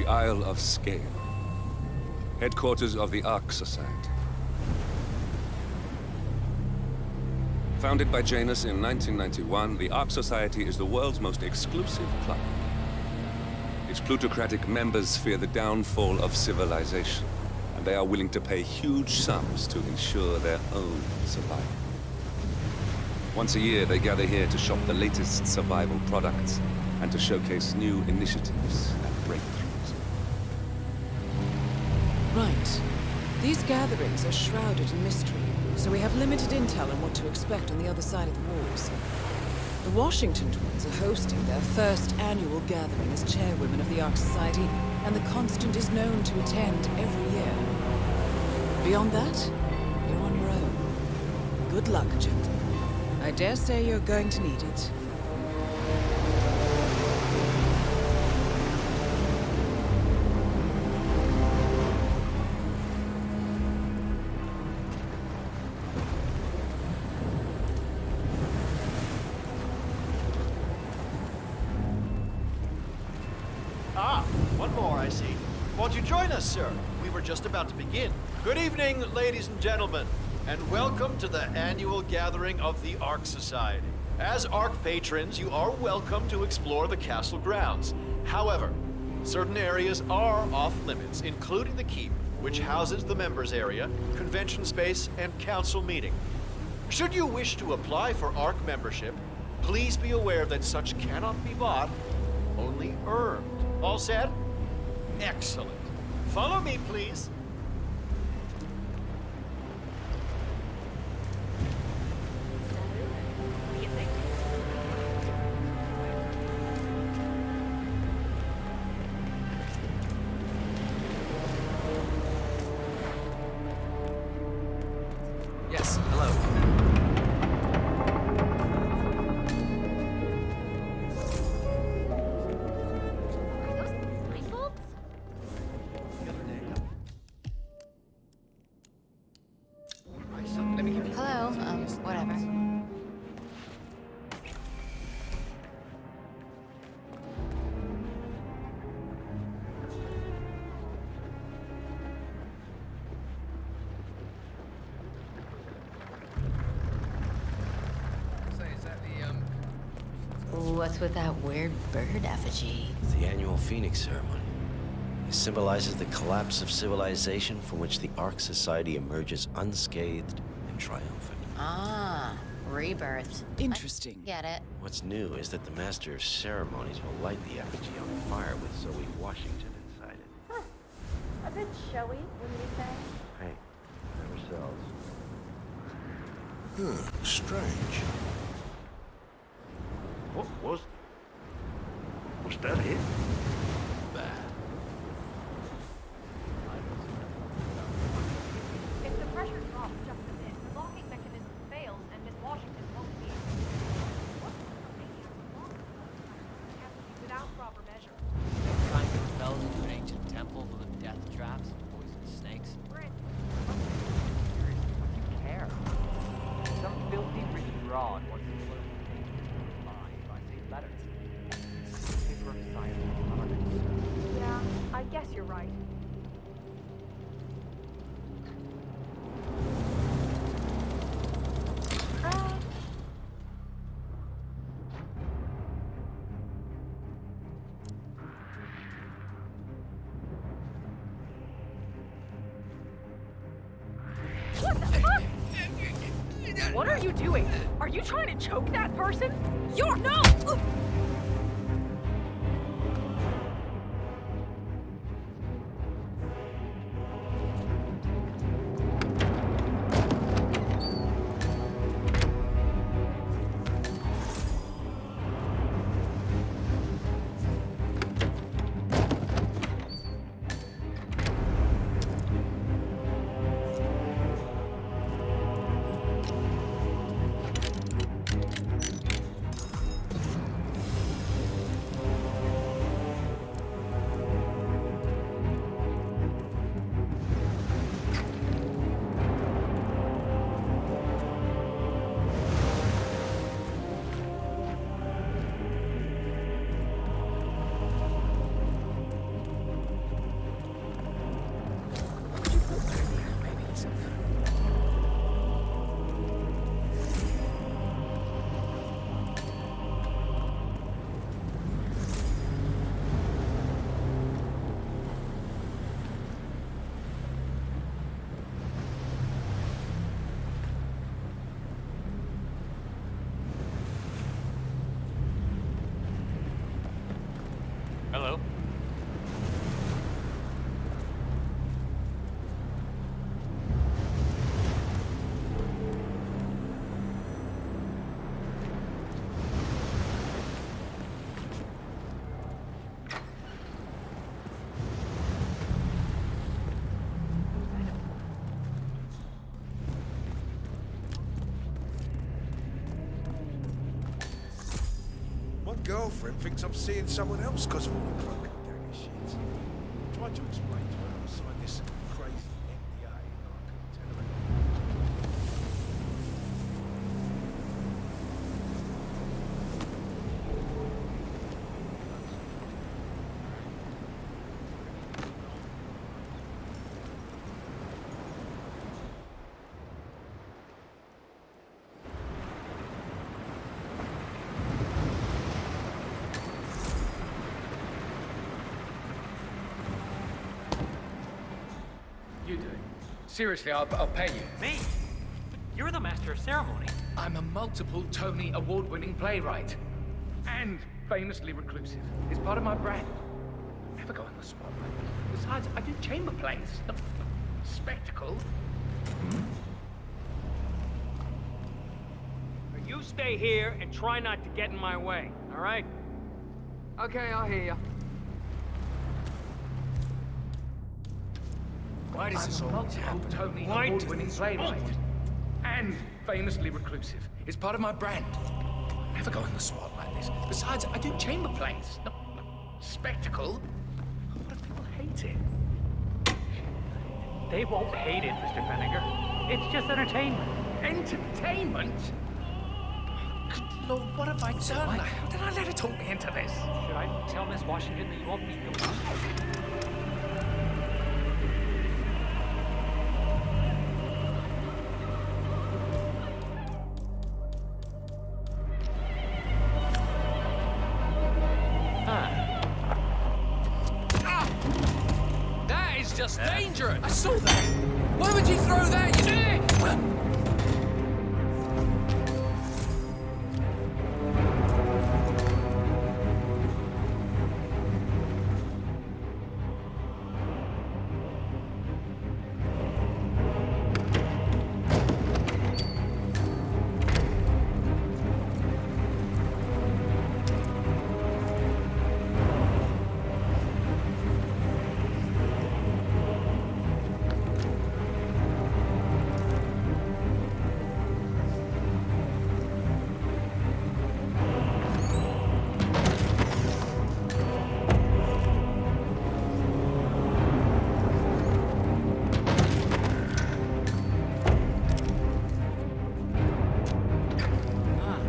the Isle of Sgail, headquarters of the Ark Society. Founded by Janus in 1991, the Ark Society is the world's most exclusive club. Its plutocratic members fear the downfall of civilization, and they are willing to pay huge sums to ensure their own survival. Once a year, they gather here to shop the latest survival products and to showcase new initiatives and breakthroughs. Right. These gatherings are shrouded in mystery, so we have limited intel on what to expect on the other side of the walls. The Washington twins are hosting their first annual gathering as chairwomen of the Ark Society, and the Constant is known to attend every year. Beyond that, you're on your own. Good luck, gentlemen. I dare say you're going to need it. One more, I see. Won't you join us, sir? We were just about to begin. Good evening, ladies and gentlemen, and welcome to the annual gathering of the Ark Society. As Ark patrons, you are welcome to explore the castle grounds. However, certain areas are off limits, including the keep, which houses the members area, convention space, and council meeting. Should you wish to apply for Ark membership, please be aware that such cannot be bought, only earned. All set? Excellent. Follow me, please. Yes, hello. Hello, whatever. What's with that weird bird effigy? It's the annual Phoenix ceremony. It symbolizes the collapse of civilization from which the Ark Society emerges unscathed and triumphant. Ah, rebirth. Interesting. Get it. What's new is that the Master of Ceremonies will light the effigy on fire with Zoe Washington inside it. Huh. A bit showy, wouldn't you say? Hey, never sells. Strange. What was that it? If the pressure drops just a bit, the locking mechanism fails and Miss Washington won't be able to. What's the maniac without proper measure? Trying to fell into an ancient temple full of death traps and poisonous snakes. Brent, Seriously, what do you care? Some filthy rich broad wants to put a mind. I say better. Paper of science is not our concern. yeah, I guess you're right. What the fuck? What are you doing? Are you trying to choke that person? You're no! girlfriend thinks I'm seeing someone else because of all the broken down shit. I tried to explain to her I signed this crazy NDA and I couldn't tell her anything. You do it. Seriously, I'll pay you. Me? You're the master of ceremony. I'm a multiple Tony award-winning playwright. And famously reclusive. It's part of my brand. Never go on the spotlight. Besides, I do chamber plays. Spectacle. You stay here and try not to get in my way, all right? Okay, I'll hear you. Why does this always happen? Tony Why does award-winning this playwright. And famously reclusive. It's part of my brand. Never go on the spot like this. Besides, I do chamber plays. Spectacle. What if people hate it? They won't hate it, Mr. Fenniger. It's just entertainment. Entertainment? Good Lord, what have I done? How did I let her talk me into this? Should I tell Miss Washington that you won't be That is just dangerous. I saw that. Why would you throw that? You did.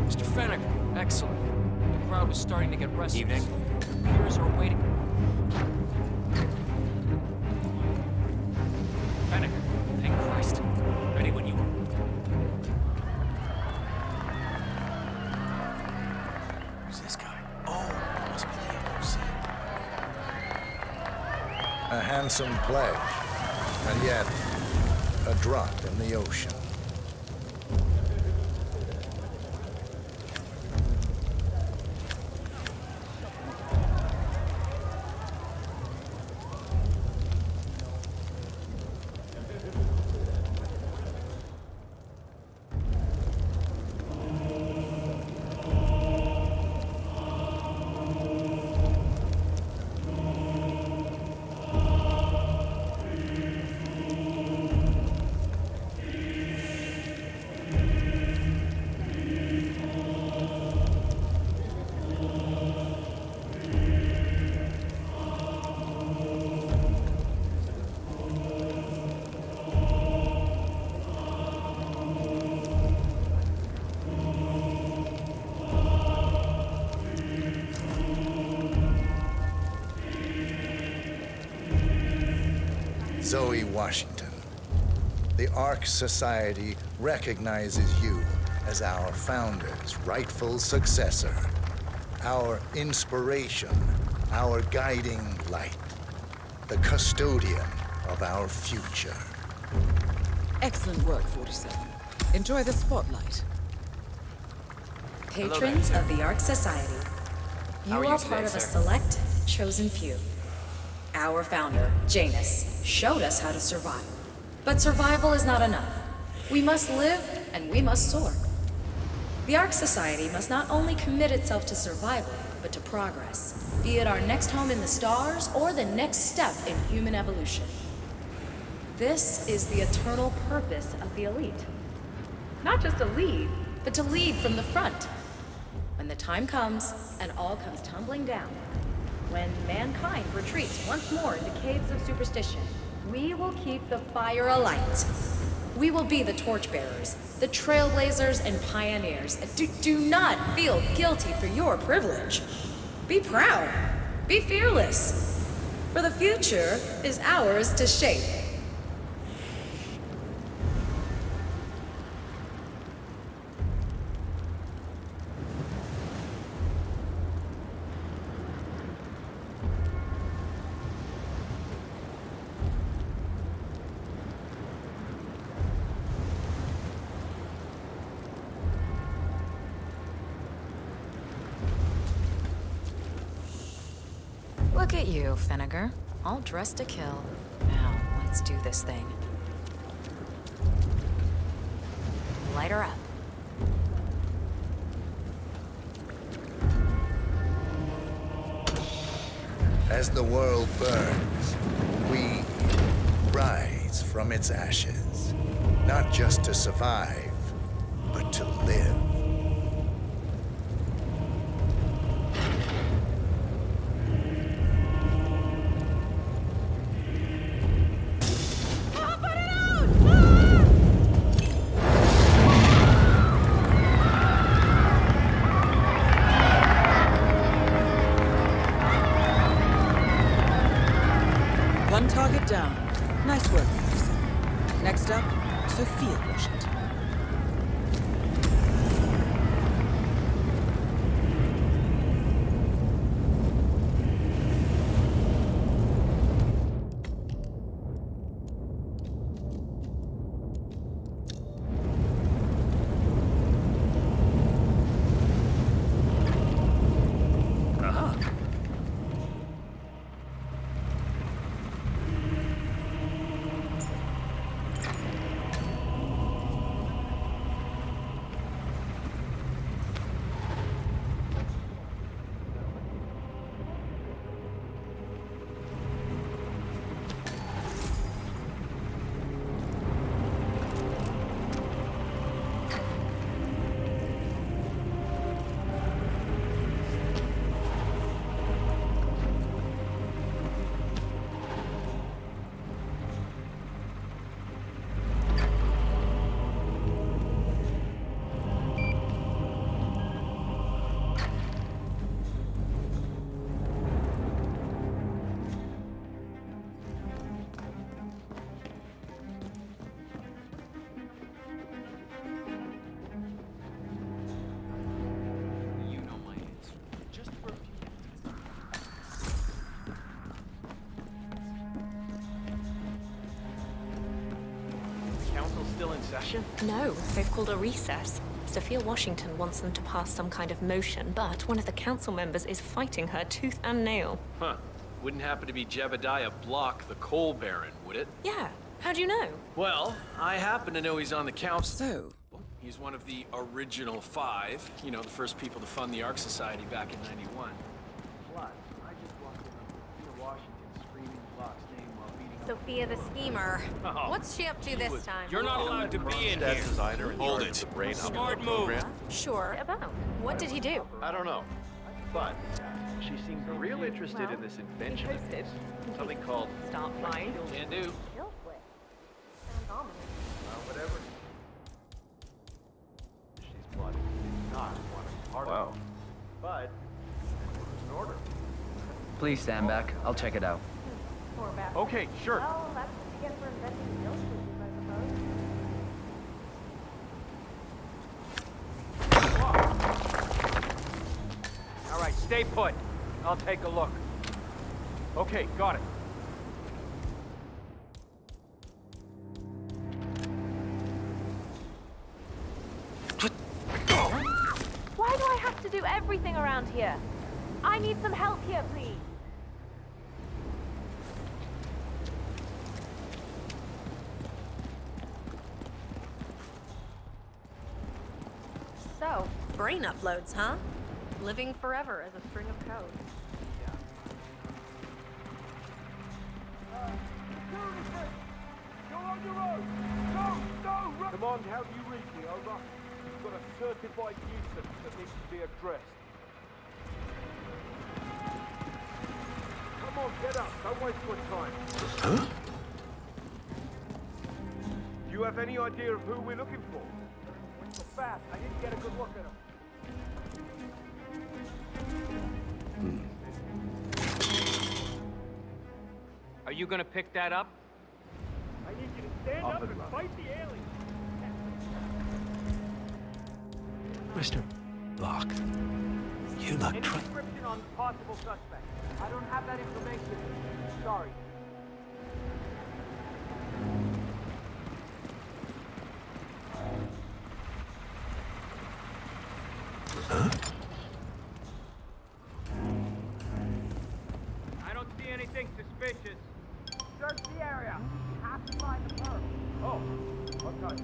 Mr. Fenniger, excellent. The crowd was starting to get restless. Evening. Computers are waiting. Fenniger, thank Christ. Ready when you are. Who's this guy? Oh, must be the OC. A handsome pledge, and yet a drop in the ocean. Zoe Washington, the Ark Society recognizes you as our founder's rightful successor, our inspiration, our guiding light, the custodian of our future. Excellent work, 47. Enjoy the spotlight. Patrons of the Ark Society, you are part of a select, chosen few. Our founder, Janus, showed us how to survive. But survival is not enough. We must live and we must soar. The Ark Society must not only commit itself to survival, but to progress, be it our next home in the stars or the next step in human evolution. This is the eternal purpose of the elite. Not just to lead, but to lead from the front. When the time comes, and all comes tumbling down, when mankind retreats once more into caves of superstition, we will keep the fire alight. We will be the torchbearers, the trailblazers and pioneers. Do not feel guilty for your privilege. Be proud. Be fearless. For the future is ours to shape. Look at you, Finnegar. All dressed to kill. Now, let's do this thing. Light her up. As the world burns, we rise from its ashes. Not just to survive, but to live. One target down. Nice work, Patterson. Next up, Sophia Washington. Still in session? No, they've called a recess. Sophia Washington wants them to pass some kind of motion, but one of the council members is fighting her tooth and nail. Huh. Wouldn't happen to be Jebediah Block, the coal baron, would it? Yeah. How do you know? Well, I happen to know he's on the council. So, He's one of the original 5. You know, the first people to fund the Ark Society back in '91. Plus, I just walked in on Sophia Washington screaming Block's name while beating up... Sophia the schemer. Oh, What's she up to this time? You're not allowed to be in here. Hold it. Smart move. Sure. About. What did he do? I don't know. But she seemed real interested in this invention of his. Something called... Start flying. Can do. Whatever. She's bloody. Not one part of it. But it's an order. Please stand back. I'll check it out. Okay, sure. Well, that's what you get for inventing guilt I suppose. All right, stay put. I'll take a look. Okay, got it. Why do I have to do everything around here? I need some help here, please. So, brain uploads, huh? Living forever as a string of code. You're on your own! Go! Go! Run! Come on, how do you reach me? Over. You've got a certified nuisance that needs to be addressed. Come on, get up. Don't waste my time. Huh? Do you have any idea of who we're looking for? So fast, I didn't get a good look at him. Are you gonna pick that up? I need you to stand up and fight the alien. Mr. Block, you look Any description on possible suspect? I don't have that information. Sorry. I don't see anything suspicious. Search the area. You have to find the perp. Oh, okay.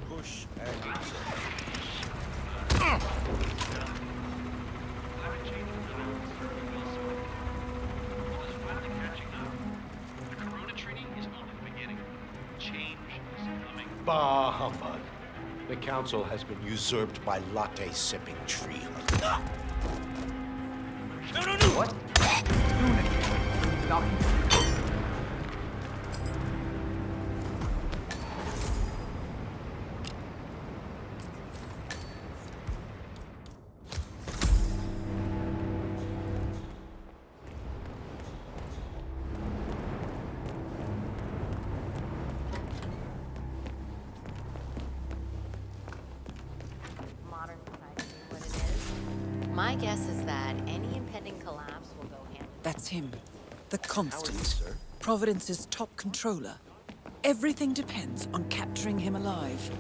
Push and insert. Bah humbug. The council has been usurped by latte-sipping tree hunters. What? Stop. Modern society being what it is. My guess is that any impending collapse will go hand. That's him. The Constant. How are you, sir? Providence's top controller. Everything depends on capturing him alive.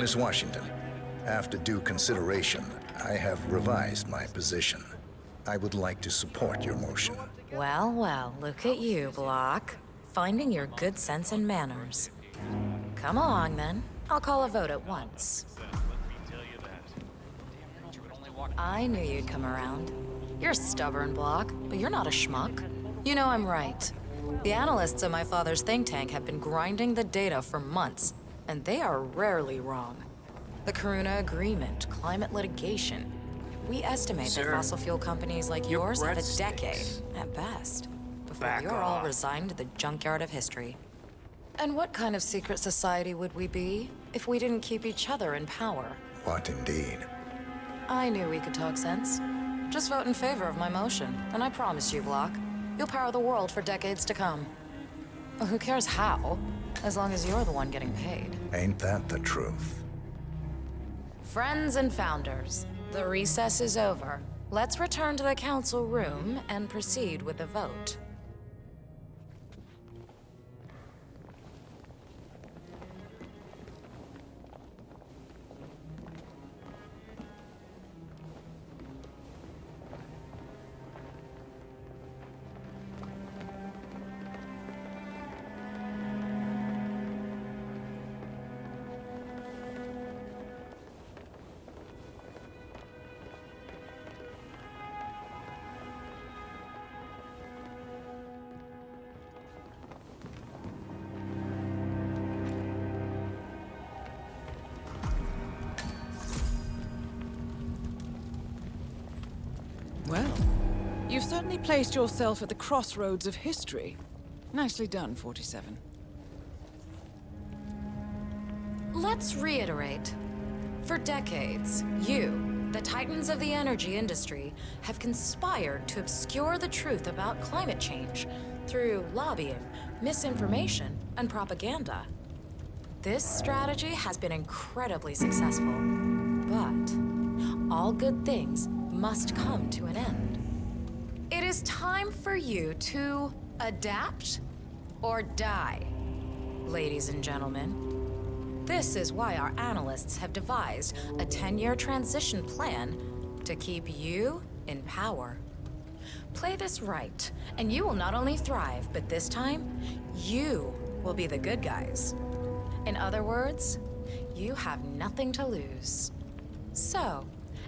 Miss Washington, after due consideration, I have revised my position. I would like to support your motion. Well, well, look at you, Block. Finding your good sense and manners. Come along, then. I'll call a vote at once. I knew you'd come around. You're stubborn, Block, but you're not a schmuck. You know I'm right. The analysts at my father's think tank have been grinding the data for months, and they are rarely wrong. The Karuna Agreement, climate litigation. We estimate that fossil fuel companies like yours have a decade, at best, before you're all resigned to the junkyard of history. And what kind of secret society would we be if we didn't keep each other in power? What indeed? I knew we could talk sense. Just vote in favor of my motion, and I promise you, Block, you'll power the world for decades to come. Well, who cares how, as long as you're the one getting paid. Ain't that the truth? Friends and founders, the recess is over. Let's return to the council room and proceed with the vote. Well, you've certainly placed yourself at the crossroads of history. Nicely done, 47. Let's reiterate. For decades, you, the titans of the energy industry, have conspired to obscure the truth about climate change through lobbying, misinformation, and propaganda. This strategy has been incredibly successful, but all good things must come to an end. It is time for you to adapt or die, ladies and gentlemen. This is why our analysts have devised a 10-year transition plan to keep you in power. Play this right, and you will not only thrive, but this time, you will be the good guys. In other words, you have nothing to lose. So,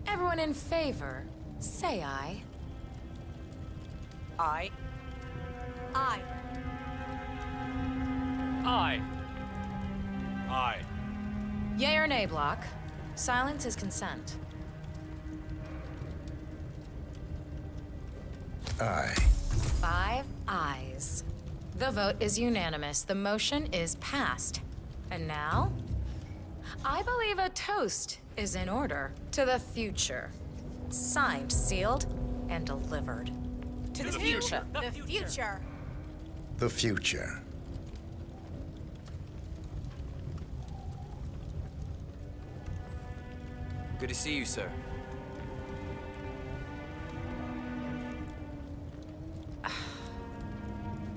everyone in favor, say aye. Aye. Aye. Aye. Aye. Yay or nay, Block? Silence is consent. Aye. 5 ayes. The vote is unanimous. The motion is passed. And now, I believe a toast is in order to the future. Signed, sealed, and delivered. To the future. The future. The future. Good to see you, sir.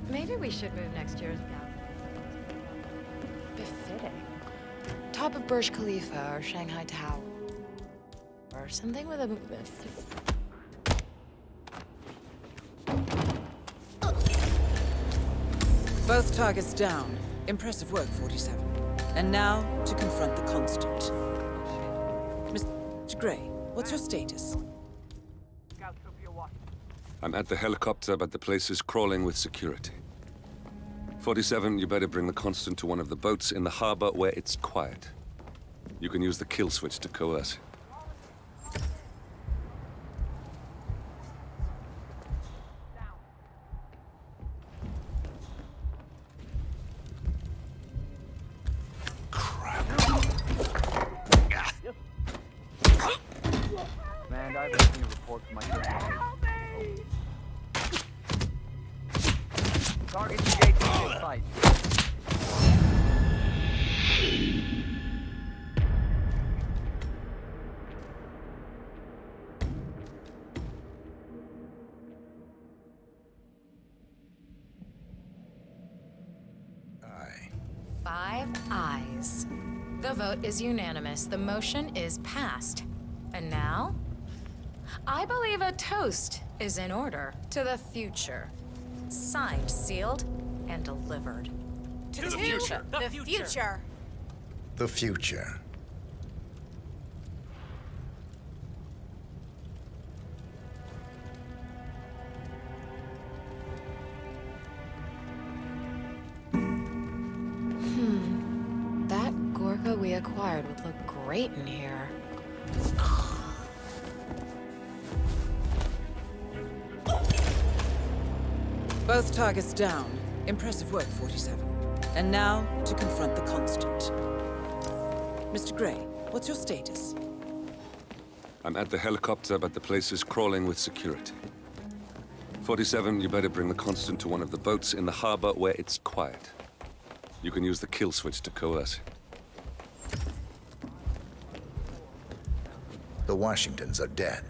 Maybe we should move next year's befitting. Top of Burj Khalifa or Shanghai Tower. Or something with a... Both targets down. Impressive work, 47. And now, to confront the Constant. Mr. Gray, what's your status? I'm at the helicopter, but the place is crawling with security. 47, you better bring the Constant to one of the boats in the harbor where it's quiet. You can use the kill switch to coerce it. Man, I've been a report from my target engaged in sight. Aye. 5 ayes. The vote is unanimous. The motion is passed. And now, I believe a toast is in order to the future. Signed, sealed, and delivered. To the future. The future. The future. That Gorka we acquired would look great in here. Both targets down. Impressive work, 47. And now, to confront the Constant. Mr. Gray, what's your status? I'm at the helicopter, but the place is crawling with security. 47, you better bring the Constant to one of the boats in the harbor where it's quiet. You can use the kill switch to coerce it. The Washingtons are dead.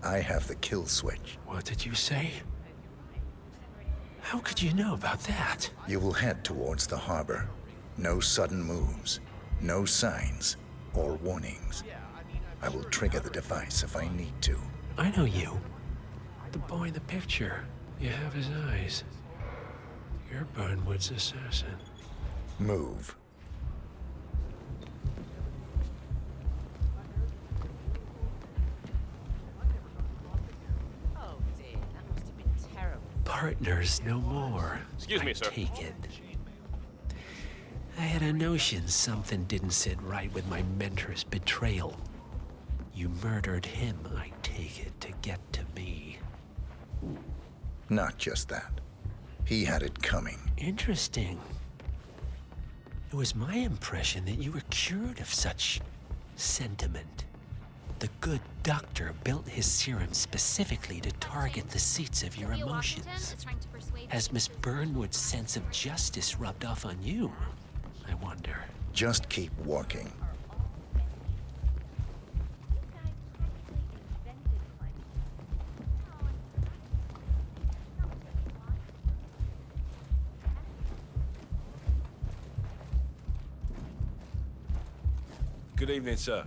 I have the kill switch. What did you say? How could you know about that? You will head towards the harbor. No sudden moves, no signs or warnings. I will trigger the device if I need to. I know you. The boy in the picture. You have his eyes. You're Burnwood's assassin. Move. Partners no more. Excuse me, I sir. Take it. I had a notion something didn't sit right with my mentor's betrayal. You murdered him, I take it, to get to me. Not just that. He had it coming. Interesting. It was my impression that you were cured of such sentiment. The good doctor built his serum specifically to target the seats of your emotions. Has Miss Burnwood's sense of justice rubbed off on you? I wonder. Just keep walking. Good evening, sir.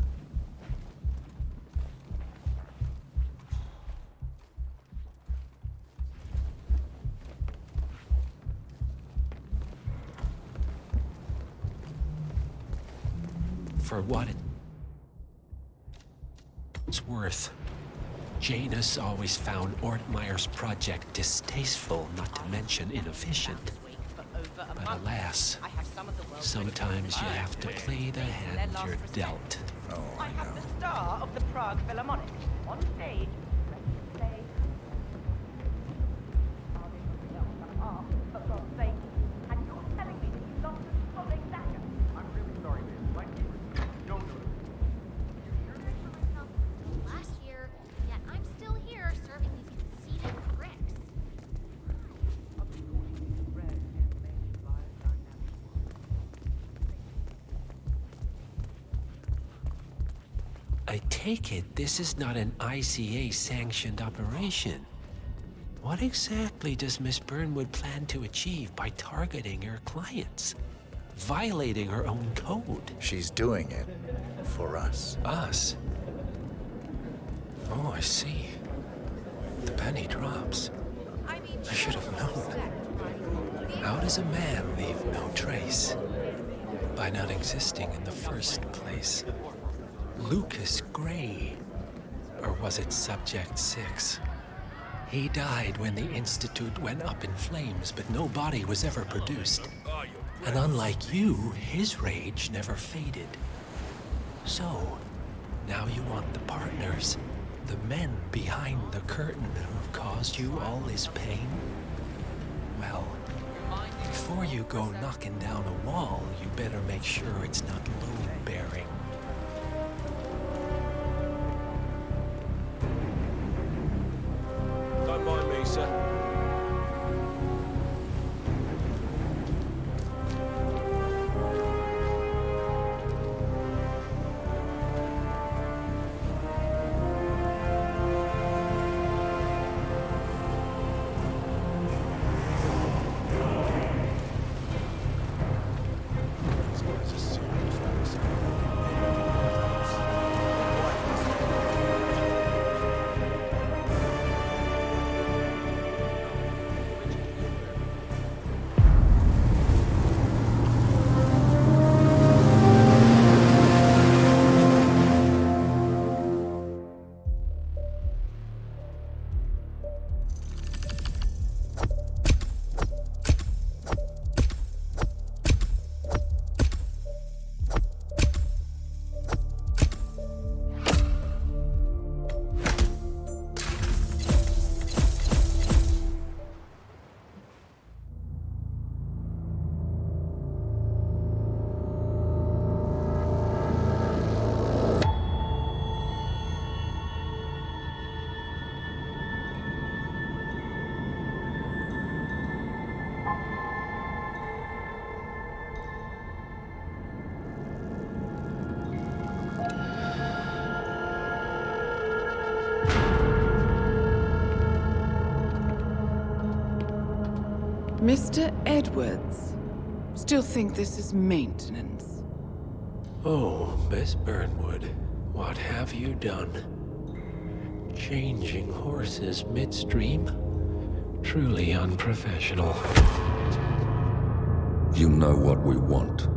For what it's worth, Janus always found Ortmeyer's project distasteful, not to mention inefficient. But alas, sometimes you have to play the hand you're dealt. Oh, I have the star of the Prague Philharmonic on stage. Ready to play. For God's sake. And you're telling me that you lost a sobbing dagger. I'm really sorry, miss. My neighbors don't do it. Last year, yet I'm still here serving these conceited pricks. I take it this is not an ICA-sanctioned operation. What exactly does Miss Burnwood plan to achieve by targeting her clients? Violating her own code? She's doing it for us. Us? Oh, I see. The penny drops. I should have known. How does a man leave no trace? By not existing in the first place. Lucas Gray. Or was it Subject 6? He died when the Institute went up in flames, but no body was ever produced. And unlike you, his rage never faded. So, now you want the partners, the men behind the curtain who've caused you all this pain? Well, before you go knocking down a wall, you better make sure it's not load-bearing. Don't mind me, sir. Mr. Edwards, still think this is maintenance? Oh, Miss Burnwood, what have you done? Changing horses midstream? Truly unprofessional. You know what we want.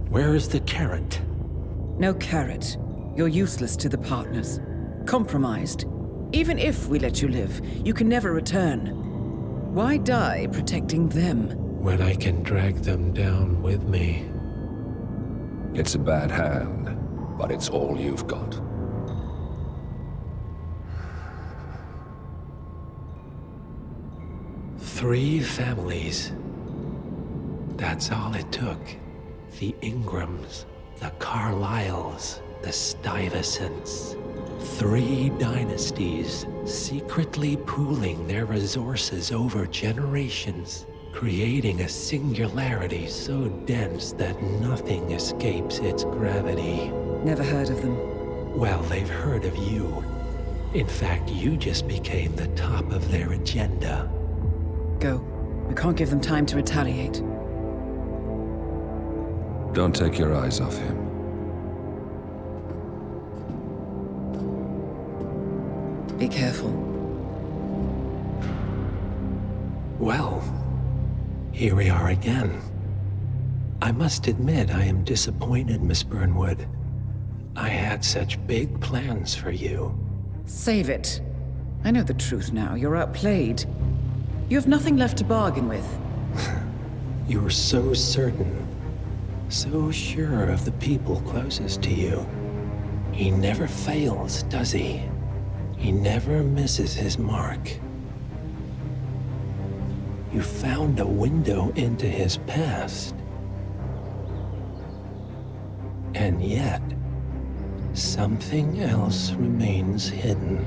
Where is the carrot? No carrot. You're useless to the partners. Compromised. Even if we let you live, you can never return. Why die protecting them? When I can drag them down with me. It's a bad hand, but it's all you've got. Three families. That's all it took. The Ingrams, the Carlyles, the Stuyvesants. 3 dynasties, secretly pooling their resources over generations, creating a singularity so dense that nothing escapes its gravity. Never heard of them. Well, they've heard of you. In fact, you just became the top of their agenda. Go. We can't give them time to retaliate. Don't take your eyes off him. Be careful. Well, here we are again. I must admit I am disappointed, Miss Burnwood. I had such big plans for you. Save it. I know the truth now. You're outplayed. You have nothing left to bargain with. You were so certain, so sure of the people closest to you. He never fails, does he? He never misses his mark. You found a window into his past. And yet, something else remains hidden.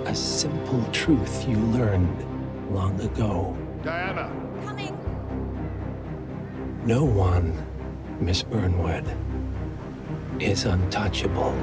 A simple truth you learned long ago. Diana! Coming. No one, Miss Burnwood, is untouchable.